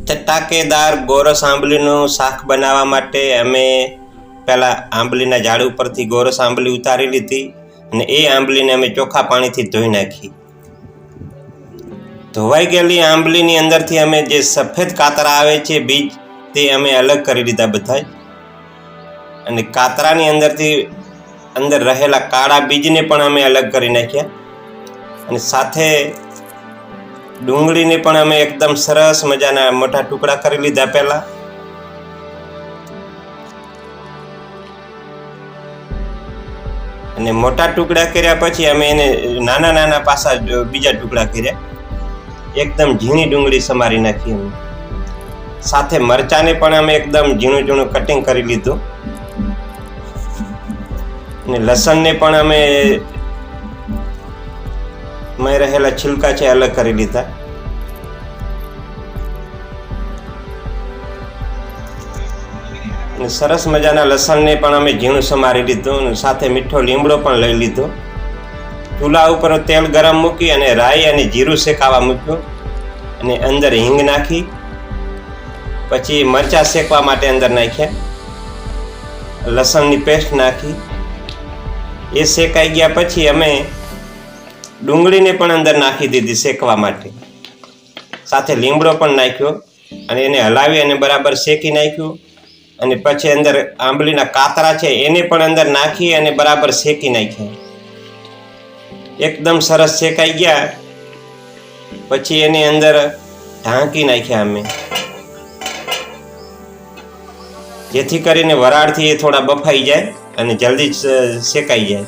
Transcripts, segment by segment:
ચટાકેદાર ગોરસ આંબલીનું શાક બનાવવા માટે અમે પહેલાં આંબલીના ઝાડ ઉપરથી ગોરસ આંબલી ઉતારી લીધી અને એ આંબલીને અમે ચોખ્ખા પાણીથી ધોઈ નાખી. ધોવાઈ ગયેલી આંબલીની અંદરથી અમે જે સફેદ કાતરા આવે છે બીજ, તે અમે અલગ કરી લીધા બધા જ. અને કાતરાની અંદરથી અંદર રહેલા કાળા બીજને પણ અમે અલગ કરી નાખ્યા. અને સાથે ડુંગળીને પણ અમે એકદમ સરસ મજાના મોટા ટુકડા કરી લીધા પહેલા. અને મોટા ટુકડા કર્યા પછી અમે એને નાના નાના પાસા બીજા ટુકડા કર્યા. એકદમ ઝીણી ડુંગળી સમારી નાખી અમે. સાથે મરચાંને પણ અમે એકદમ ઝીણું ઝીણું કટિંગ કરી લીધું. અને લસણને પણ અમે રહેલા છિલકા છે અલગ કરી લીધા. અને સરસ મજાના લસણને પણ અમે ઝીણું સમારી લીધું. અને સાથે મીઠો લીમડો પણ લઈ લીધો. ચૂલા ઉપર તેલ ગરમ મૂકી અને રાઈ અને જીરું શેકાવા મૂક્યું. અને અંદર હિંગ નાખી, પછી મરચાં શેકવા માટે અંદર નાખ્યા. લસણની પેસ્ટ નાખી. એ શેકાઈ ગયા પછી અમે ડુંગળીને પણ અંદર નાખી દીધી શેકવા માટે. સાથે લીમડો પણ નાખ્યો અને એને હલાવી અને બરાબર શેકી નાખ્યું. અને પછી અંદર આંબલીના કાતરા છે એને પણ અંદર નાખી અને બરાબર શેકી નાખ્યા. એકદમ સરસ શેકાઈ ગયા પછી એની અંદર ઢાંકી નાખ્યા અમે, જેથી કરીને વરાળથી એ થોડા બફાઈ જાય અને જલ્દી શેકાઈ જાય.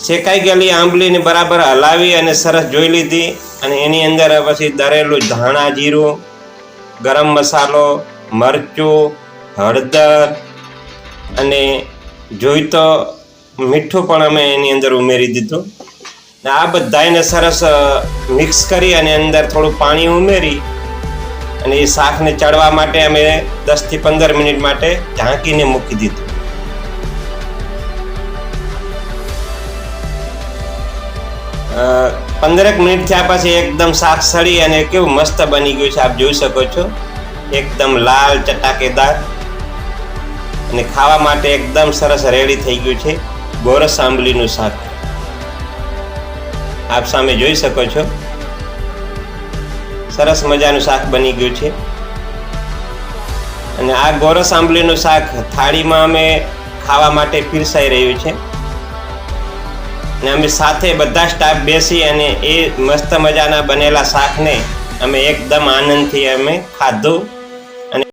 શેકાઈ ગયેલી આંબલીને બરાબર હલાવી અને સરસ જોઈ લીધી. અને એની અંદર પછી દરેલું ધાણા જીરું, ગરમ મસાલો, મરચું, હળદર અને જોઈતો મીઠું પણ અમે એની અંદર ઉમેરી દીધું. આ બધાને સરસ મિક્સ કરી અને અંદર થોડું પાણી ઉમેરી અને એ શાકને ચડવા માટે અમે 10 થી 15 મિનિટ માટે ઢાંકીને મૂકી દીધું. પંદરેક મિનિટ થયા પછી એકદમ શાક સળી અને કેવું મસ્ત બની ગયું છે. આપ જોઈ શકો છો, એકદમ લાલ ચટાકેદાર અને ખાવા માટે એકદમ સરસ રેડી થઈ ગયું છે ગોરસ આંબલીનું શાક. આપ સામે જોઈ શકો છો, સરસ મજાનું શાક બની ગયું છે. અને આ ગોરસ આંબલીનું શાક થાળીમાં અમે ખાવા માટે પીરસાઈ રહ્યું છે. અને અમે સાથે બધા સ્ટાફ બેસી અને એ મસ્ત મજાના બનેલા શાકને અમે એકદમ આનંદથી અમે ખાધું.